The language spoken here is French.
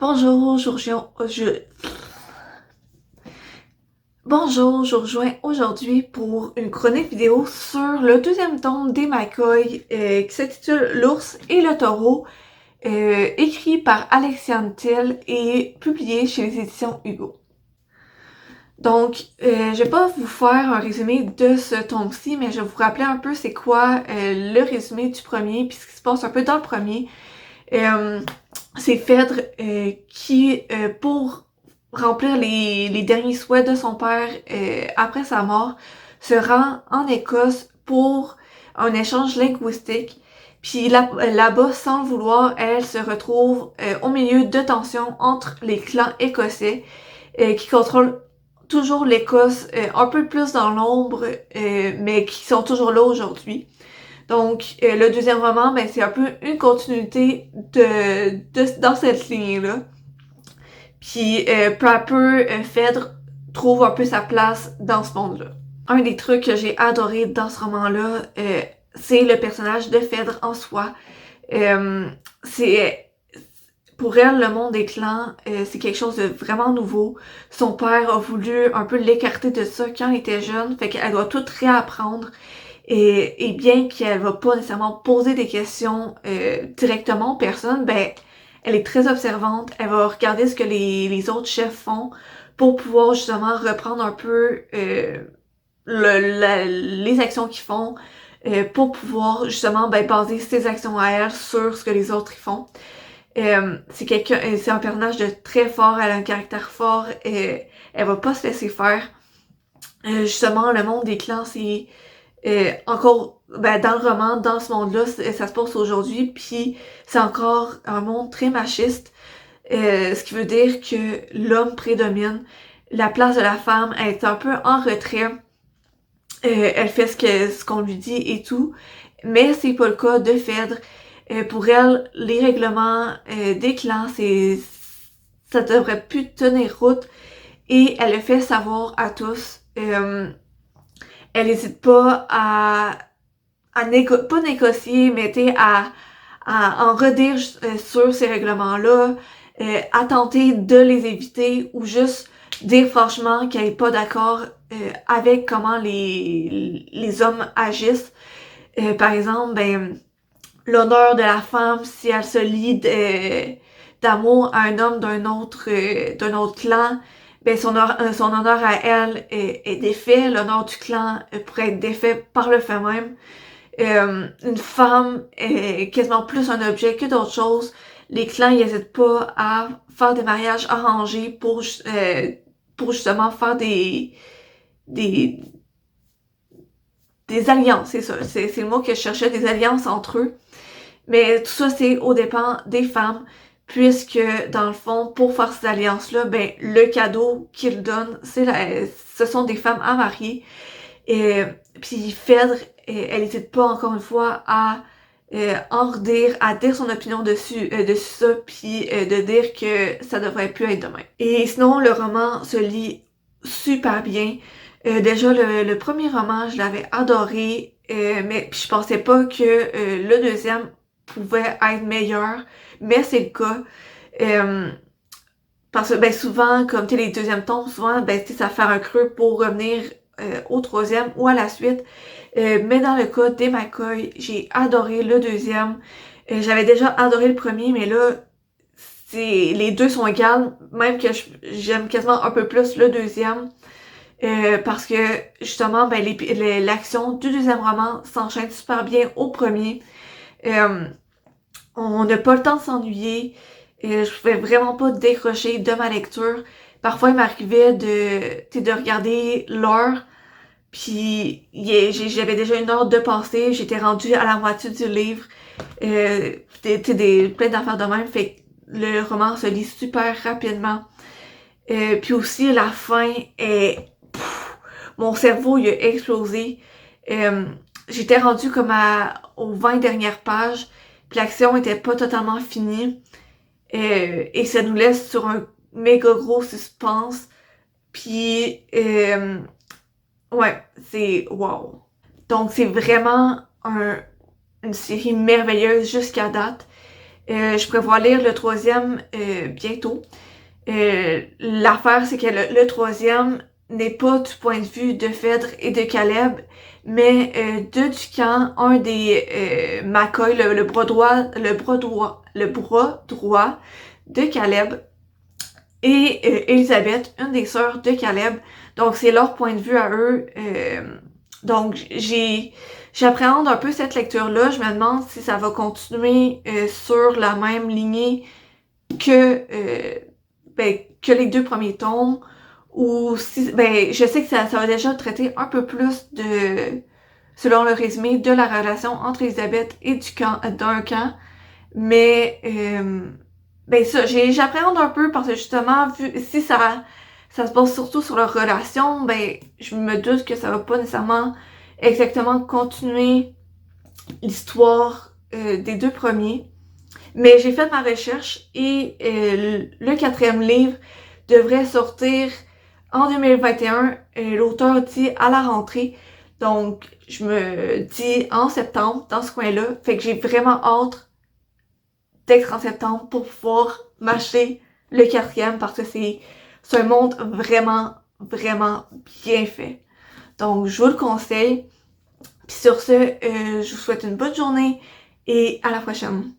Bonjour, Bonjour, je vous rejoins aujourd'hui pour une chronique vidéo sur le deuxième tome des McCoy qui s'intitule L'ours et le taureau, écrit par Alexiane Till et publié chez les éditions Hugo. Donc, je vais pas vous faire un résumé de ce tome-ci, mais je vais vous rappeler un peu c'est quoi le résumé du premier, puis ce qui se passe un peu dans le premier. C'est Phèdre qui, pour remplir les derniers souhaits de son père après sa mort, se rend en Écosse pour un échange linguistique. Puis là-bas, sans le vouloir, elle se retrouve au milieu de tensions entre les clans écossais qui contrôlent toujours l'Écosse, un peu plus dans l'ombre, mais qui sont toujours là aujourd'hui. Donc, le deuxième roman, ben, c'est un peu une continuité dans cette ligne-là. Puis, peu à peu, Phèdre trouve un peu sa place dans ce monde-là. Un des trucs que j'ai adoré dans ce roman-là, c'est le personnage de Phèdre en soi. C'est pour elle, le monde des clans, c'est quelque chose de vraiment nouveau. Son père a voulu un peu l'écarter de ça quand elle était jeune, fait qu'elle doit tout réapprendre. Et bien qu'elle va pas nécessairement poser des questions directement aux personnes, ben elle est très observante. Elle va regarder ce que les autres chefs font pour pouvoir justement reprendre un peu les actions qu'ils font pour pouvoir justement baser ses actions à elle sur ce que les autres y font. C'est un personnage de très fort, elle a un caractère fort, elle va pas se laisser faire. Justement, le monde des clans, c'est encore, dans le roman, dans ce monde-là, ça se passe aujourd'hui, puis c'est encore un monde très machiste, ce qui veut dire que l'homme prédomine. La place de la femme, elle est un peu en retrait. Elle fait ce qu'on lui dit et tout, mais c'est pas le cas de Phèdre. Pour elle, les règlements des clans, ça devrait plus tenir route, et elle le fait savoir à tous. Elle n'hésite pas pas négocier, mais à en redire sur ces règlements-là, à tenter de les éviter ou juste dire franchement qu'elle est pas d'accord avec comment les hommes agissent. Par exemple, ben, l'honneur de la femme, si elle se lie d'amour à un homme d'un autre clan, ben son honneur à elle est défait, l'honneur du clan pourrait être défait par le fait même. Une femme est quasiment plus un objet que d'autres choses. Les clans, ils n'hésitent pas à faire des mariages arrangés pour justement faire des, des alliances, c'est ça. C'est le mot que je cherchais, des alliances entre eux. Mais tout ça, c'est au dépend des femmes, puisque, dans le fond, pour faire ces alliances-là, ben, le cadeau qu'ils donnent, ce sont des femmes à marier. Et puis Phèdre, elle n'hésite pas, encore une fois, à en redire, à dire son opinion dessus ça, puis de dire que ça devrait plus être de même. Et sinon, le roman se lit super bien. Déjà, le premier roman, je l'avais adoré, mais puis je pensais pas que le deuxième pouvait être meilleur, mais c'est le cas. Parce que ben souvent, comme tu sais, les deuxièmes tomes, souvent, ben tu sais, ça fait un creux pour revenir au troisième ou à la suite. Mais dans le cas des McCoy, j'ai adoré le deuxième. J'avais déjà adoré le premier, mais là, les deux sont égales, même que j'aime quasiment un peu plus le deuxième. Parce que justement, ben, l'action du deuxième roman s'enchaîne super bien au premier. Euh, on n'a pas le temps de s'ennuyer. Je pouvais vraiment pas décrocher de ma lecture. Parfois, il m'arrivait de regarder l'heure, puis j'avais déjà une heure de passé, j'étais rendue à la moitié du livre. Plein d'affaires de même, fait que le roman se lit super rapidement. Puis aussi, la fin est... mon cerveau, il a explosé. J'étais rendue comme aux 20 dernières pages, puis l'action était pas totalement finie. Et ça nous laisse sur un méga gros suspense. Puis, ouais, c'est wow. Donc, c'est vraiment une série merveilleuse jusqu'à date. Je prévois lire le troisième bientôt. L'affaire, c'est que le troisième n'est pas du point de vue de Phèdre et de Caleb, mais de Duncan, un des McCoy, le bras droit de Caleb, et Elisabeth, une des sœurs de Caleb. Donc c'est leur point de vue à eux. Donc j'appréhende un peu cette lecture-là. Je me demande si ça va continuer sur la même lignée que que les 2 premiers tomes, ou si, je sais que ça va déjà traiter un peu plus de, selon le résumé, de la relation entre Elisabeth et Duncan, mais ça, j'appréhende un peu parce que justement, si ça se base surtout sur leur relation, je me doute que ça va pas nécessairement exactement continuer l'histoire des 2 premiers. Mais j'ai fait ma recherche et le 4e livre devrait sortir en 2021. L'auteur dit à la rentrée. Donc, je me dis en septembre, dans ce coin-là. Fait que j'ai vraiment hâte d'être en septembre pour pouvoir m'acheter le 4e parce que c'est un monde vraiment, vraiment bien fait. Donc, je vous le conseille. Puis sur ce, je vous souhaite une bonne journée et à la prochaine.